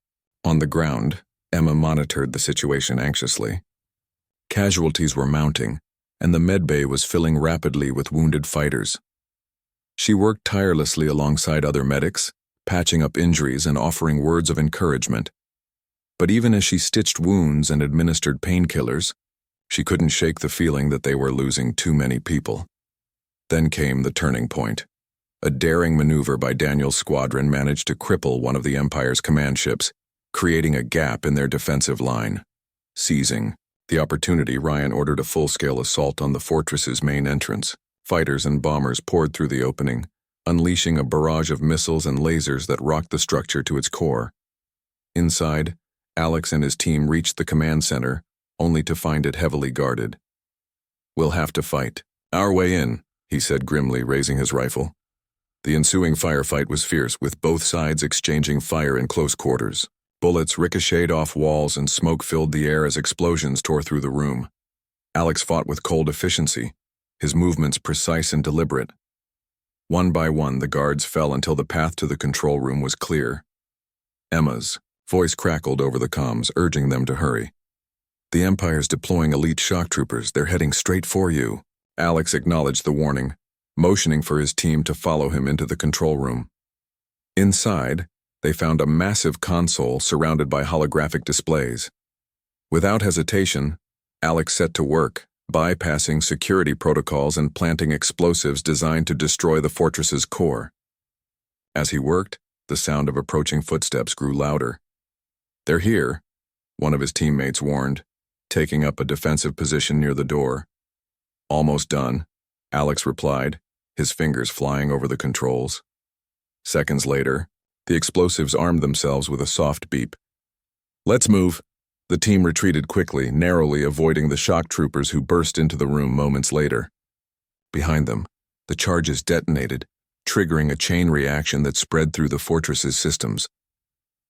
on the ground, Emma monitored the situation anxiously. Casualties were mounting, and the medbay was filling rapidly with wounded fighters. She worked tirelessly alongside other medics, patching up injuries and offering words of encouragement. But even as she stitched wounds and administered painkillers, she couldn't shake the feeling that they were losing too many people. Then came the turning point. A daring maneuver by Daniel's squadron managed to cripple one of the Empire's command ships, creating a gap in their defensive line. Seizing the opportunity, Ryan ordered a full-scale assault on the fortress's main entrance. Fighters and bombers poured through the opening, unleashing a barrage of missiles and lasers that rocked the structure to its core. Inside, Alex and his team reached the command center, only to find it heavily guarded. "We'll have to fight our way in," he said grimly, raising his rifle. The ensuing firefight was fierce, with both sides exchanging fire in close quarters. Bullets ricocheted off walls and smoke filled the air as explosions tore through the room. Alex fought with cold efficiency, his movements precise and deliberate. One by one, the guards fell until the path to the control room was clear. Emma's voice crackled over the comms, urging them to hurry. "The Empire's deploying elite shock troopers. They're heading straight for you." Alex acknowledged the warning, motioning for his team to follow him into the control room. Inside, they found a massive console surrounded by holographic displays. Without hesitation, Alex set to work, bypassing security protocols and planting explosives designed to destroy the fortress's core. As he worked, the sound of approaching footsteps grew louder. "They're here," one of his teammates warned, taking up a defensive position near the door. "Almost done," Alex replied, his fingers flying over the controls. Seconds later, the explosives armed themselves with a soft beep. "Let's move." The team retreated quickly, narrowly avoiding the shock troopers who burst into the room moments later. Behind them, the charges detonated, triggering a chain reaction that spread through the fortress's systems.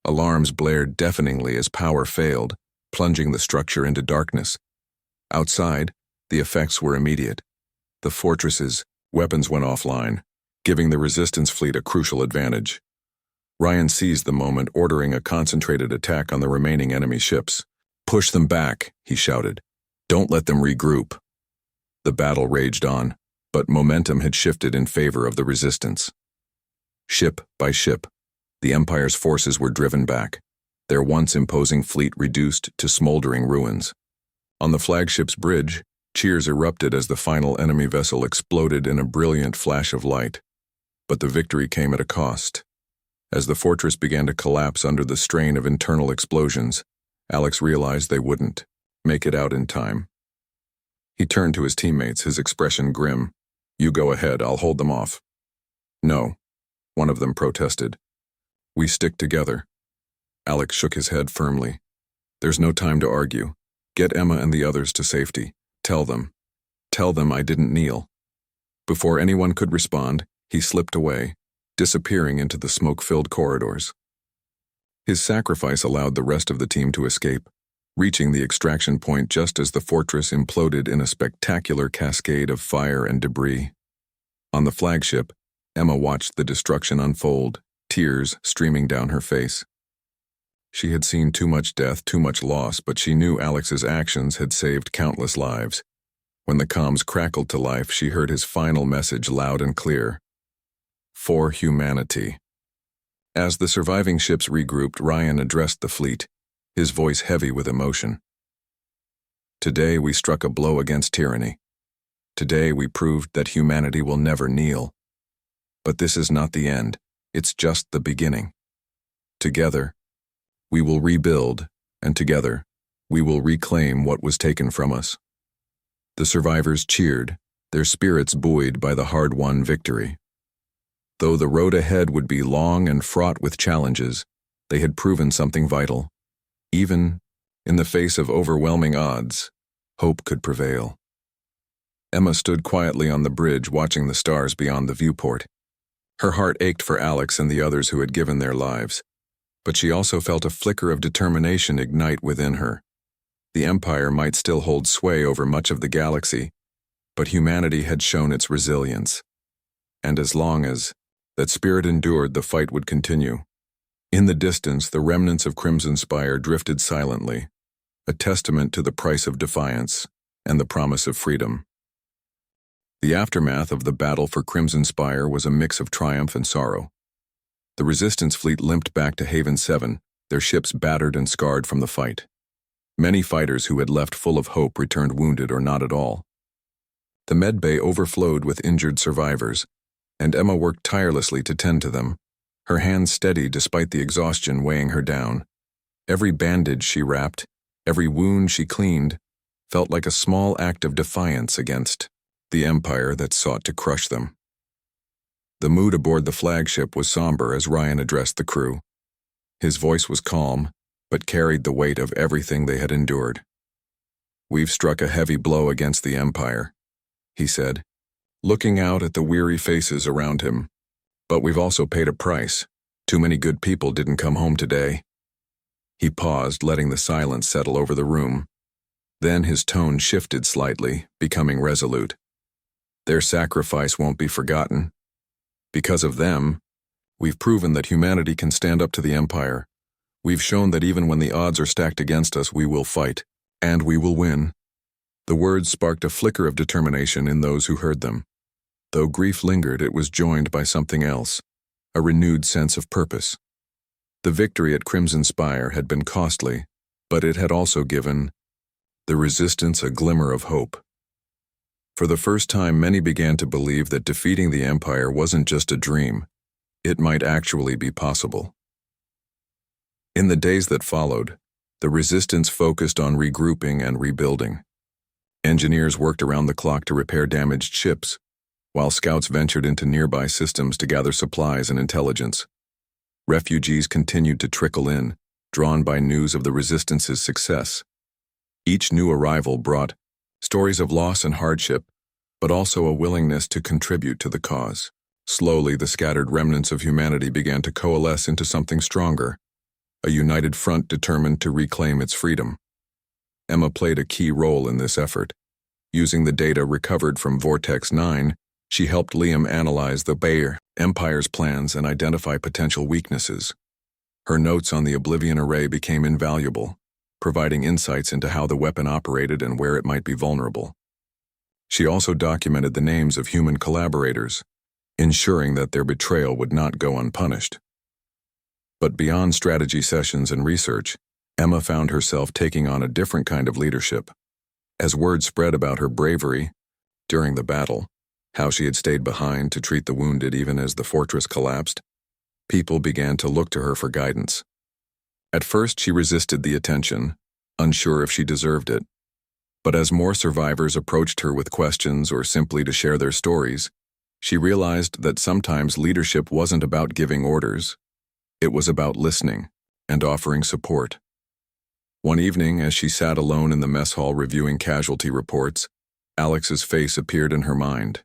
Alarms blared deafeningly as power failed, plunging the structure into darkness. Outside, the effects were immediate. The fortress's weapons went offline, giving the resistance fleet a crucial advantage. Ryan seized the moment, ordering a concentrated attack on the remaining enemy ships. "Push them back," he shouted. "Don't let them regroup." The battle raged on, but momentum had shifted in favor of the resistance. Ship by ship, the Empire's forces were driven back. their once imposing fleet reduced to smoldering ruins. On the flagship's bridge, cheers erupted as the final enemy vessel exploded in a brilliant flash of light. But the victory came at a cost. As the fortress began to collapse under the strain of internal explosions, Alex realized they wouldn't make it out in time. He turned to his teammates, his expression grim. "You go ahead, I'll hold them off." "No," one of them protested. "We stick together." Alex shook his head firmly. "There's no time to argue. Get Emma and the others to safety. Tell them I didn't kneel." Before anyone could respond, he slipped away, disappearing into the smoke-filled corridors. His sacrifice allowed the rest of the team to escape, reaching the extraction point just as the fortress imploded in a spectacular cascade of fire and debris. On the flagship, Emma watched the destruction unfold, tears streaming down her face. She had seen too much death, too much loss, but she knew Alex's actions had saved countless lives. When the comms crackled to life, she heard his final message loud and clear. For humanity. As the surviving ships regrouped, Ryan addressed the fleet, his voice heavy with emotion. "Today we struck a blow against tyranny. Today we proved that humanity will never kneel. But this is not the end, it's just the beginning. Together, we will rebuild, and together, we will reclaim what was taken from us." The survivors cheered, their spirits buoyed by the hard-won victory. Though the road ahead would be long and fraught with challenges, they had proven something vital. Even in the face of overwhelming odds, hope could prevail. Emma stood quietly on the bridge watching the stars beyond the viewport. Her heart ached for Alex and the others who had given their lives, but she also felt a flicker of determination ignite within her. The Empire might still hold sway over much of the galaxy, but humanity had shown its resilience. And as long as that spirit endured, the fight would continue. In the distance, the remnants of Crimson Spire drifted silently, a testament to the price of defiance and the promise of freedom. The aftermath of the battle for Crimson Spire was a mix of triumph and sorrow. The Resistance fleet limped back to Haven 7, their ships battered and scarred from the fight. Many fighters who had left full of hope returned wounded or not at all. The medbay overflowed with injured survivors, and Emma worked tirelessly to tend to them, her hands steady despite the exhaustion weighing her down. Every bandage she wrapped, every wound she cleaned, felt like a small act of defiance against the Empire that sought to crush them. The mood aboard the flagship was somber as Ryan addressed the crew. His voice was calm, but carried the weight of everything they had endured. "We've struck a heavy blow against the Empire," he said, looking out at the weary faces around him. "But we've also paid a price. Too many good people didn't come home today." He paused, letting the silence settle over the room. Then his tone shifted slightly, becoming resolute. "Their sacrifice won't be forgotten. Because of them, we've proven that humanity can stand up to the Empire. We've shown that even when the odds are stacked against us, we will fight, and we will win." The words sparked a flicker of determination in those who heard them. Though grief lingered, it was joined by something else, a renewed sense of purpose. The victory at Crimson Spire had been costly, but it had also given the Resistance a glimmer of hope. For the first time, many began to believe that defeating the Empire wasn't just a dream. It might actually be possible. In the days that followed, the Resistance focused on regrouping and rebuilding. Engineers worked around the clock to repair damaged ships, while scouts ventured into nearby systems to gather supplies and intelligence. Refugees continued to trickle in, drawn by news of the Resistance's success. Each new arrival brought stories of loss and hardship, but also a willingness to contribute to the cause. Slowly, the scattered remnants of humanity began to coalesce into something stronger, a united front determined to reclaim its freedom. Emma played a key role in this effort. Using the data recovered from Vortex 9, she helped Liam analyze the Bayer Empire's plans and identify potential weaknesses. Her notes on the Oblivion Array became invaluable, providing insights into how the weapon operated and where it might be vulnerable. She also documented the names of human collaborators, ensuring that their betrayal would not go unpunished. But beyond strategy sessions and research, Emma found herself taking on a different kind of leadership. As word spread about her bravery during the battle, how she had stayed behind to treat the wounded even as the fortress collapsed, people began to look to her for guidance. At first, she resisted the attention, unsure if she deserved it. But as more survivors approached her with questions or simply to share their stories, she realized that sometimes leadership wasn't about giving orders. It was about listening and offering support. One evening, as she sat alone in the mess hall reviewing casualty reports, Alex's face appeared in her mind.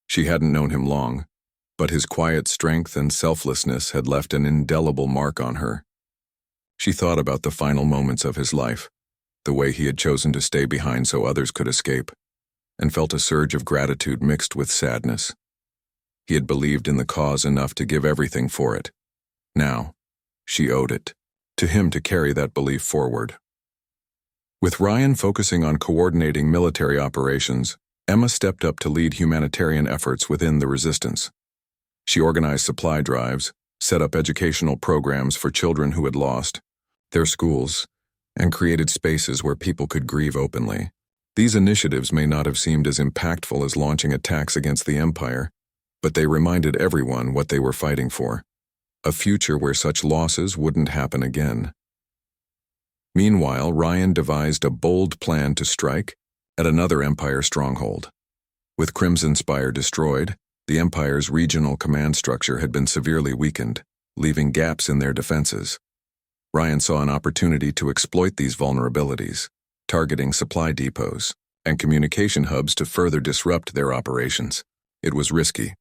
She hadn't known him long, but his quiet strength and selflessness had left an indelible mark on her. She thought about the final moments of his life, the way he had chosen to stay behind so others could escape, and felt a surge of gratitude mixed with sadness. He had believed in the cause enough to give everything for it. Now, she owed it to him to carry that belief forward. With Ryan focusing on coordinating military operations, Emma stepped up to lead humanitarian efforts within the resistance. She organized supply drives, set up educational programs for children who had lost their schools, and created spaces where people could grieve openly. These initiatives may not have seemed as impactful as launching attacks against the Empire, but they reminded everyone what they were fighting for: a future where such losses wouldn't happen again. Meanwhile, Ryan devised a bold plan to strike at another Empire stronghold. With Crimson Spire destroyed, the Empire's regional command structure had been severely weakened, leaving gaps in their defenses. Ryan saw an opportunity to exploit these vulnerabilities, targeting supply depots and communication hubs to further disrupt their operations. It was risky,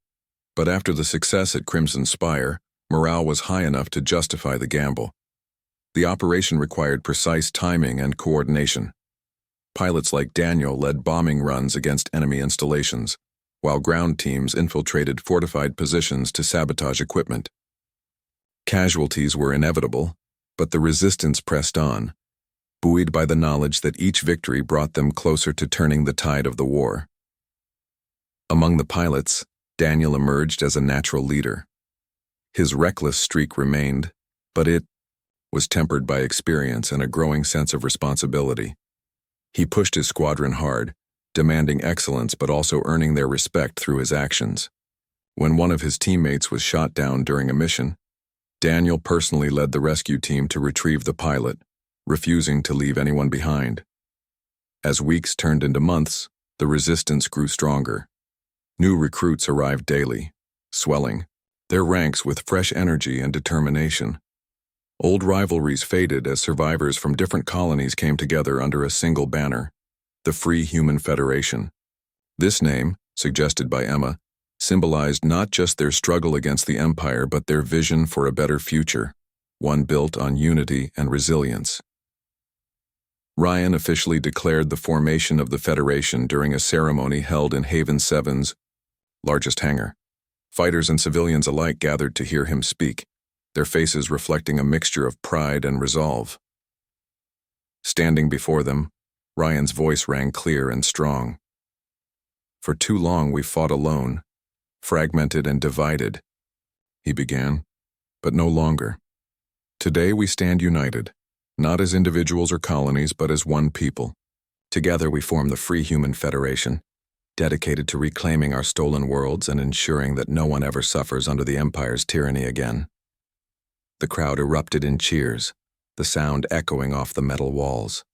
but after the success at Crimson Spire, morale was high enough to justify the gamble. The operation required precise timing and coordination. Pilots like Daniel led bombing runs against enemy installations, while ground teams infiltrated fortified positions to sabotage equipment. Casualties were inevitable, but the resistance pressed on, buoyed by the knowledge that each victory brought them closer to turning the tide of the war. Among the pilots, Daniel emerged as a natural leader. His reckless streak remained, but it was tempered by experience and a growing sense of responsibility. He pushed his squadron hard, demanding excellence but also earning their respect through his actions. When one of his teammates was shot down during a mission, Daniel personally led the rescue team to retrieve the pilot, refusing to leave anyone behind. As weeks turned into months, the resistance grew stronger. New recruits arrived daily, swelling their ranks with fresh energy and determination. Old rivalries faded as survivors from different colonies came together under a single banner: the Free Human Federation. This name, suggested by Emma, symbolized not just their struggle against the Empire but their vision for a better future, one built on unity and resilience. Ryan officially declared the formation of the Federation during a ceremony held in Haven 7's largest hangar. Fighters and civilians alike gathered to hear him speak, their faces reflecting a mixture of pride and resolve. Standing before them, Ryan's voice rang clear and strong. "For too long we fought alone, fragmented and divided," he began, "but no longer. Today we stand united, not as individuals or colonies, but as one people. Together we form the Free Human Federation, dedicated to reclaiming our stolen worlds and ensuring that no one ever suffers under the Empire's tyranny again." The crowd erupted in cheers, the sound echoing off the metal walls.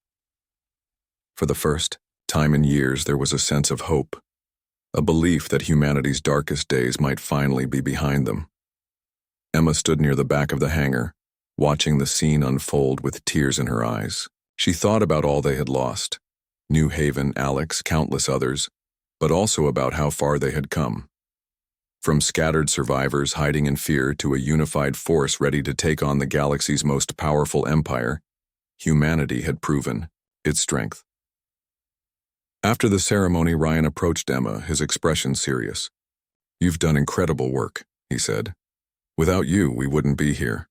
For the first time in years, there was a sense of hope, a belief that humanity's darkest days might finally be behind them. Emma stood near the back of the hangar, watching the scene unfold with tears in her eyes. She thought about all they had lost: New Haven, Alex, countless others, but also about how far they had come. From scattered survivors hiding in fear to a unified force ready to take on the galaxy's most powerful empire, humanity had proven its strength. After the ceremony, Ryan approached Emma, his expression serious. "You've done incredible work," he said. "Without you, we wouldn't be here."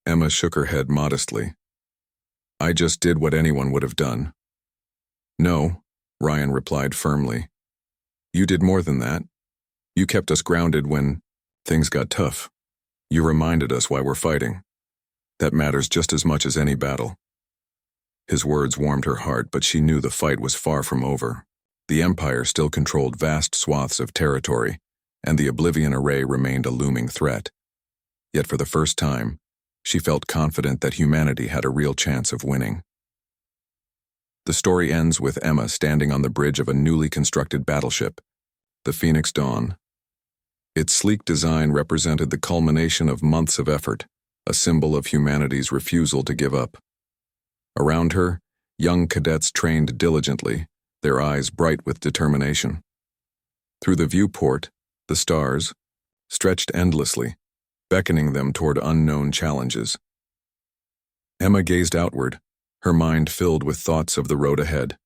Emma shook her head modestly. "I just did what anyone would have done." "No," Ryan replied firmly. "You did more than that. You kept us grounded when things got tough. You reminded us why we're fighting. That matters just as much as any battle. His words warmed her heart, but she knew the fight was far from over. The Empire still controlled vast swaths of territory, and the Oblivion Array remained a looming threat. Yet for the first time, she felt confident that humanity had a real chance of winning. The story ends with Emma standing on the bridge of a newly constructed battleship, the Phoenix Dawn. Its sleek design represented the culmination of months of effort, a symbol of humanity's refusal to give up. Around her, young cadets trained diligently, their eyes bright with determination. Through the viewport, the stars stretched endlessly, beckoning them toward unknown challenges. Emma gazed outward, her mind filled with thoughts of the road ahead.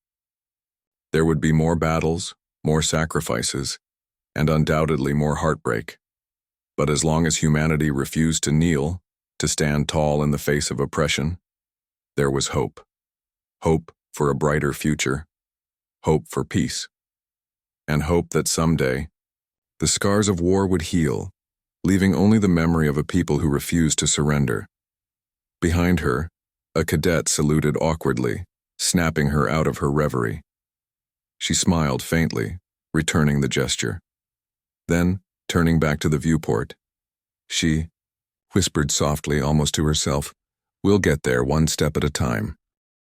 There would be more battles, more sacrifices, and undoubtedly more heartbreak. But as long as humanity refused to kneel, to stand tall in the face of oppression, there was hope. Hope for a brighter future. Hope for peace. And hope that someday, the scars of war would heal, leaving only the memory of a people who refused to surrender. Behind her, a cadet saluted awkwardly, snapping her out of her reverie. She smiled faintly, returning the gesture. Then, turning back to the viewport, she whispered softly, almost to herself, "We'll get there one step at a time."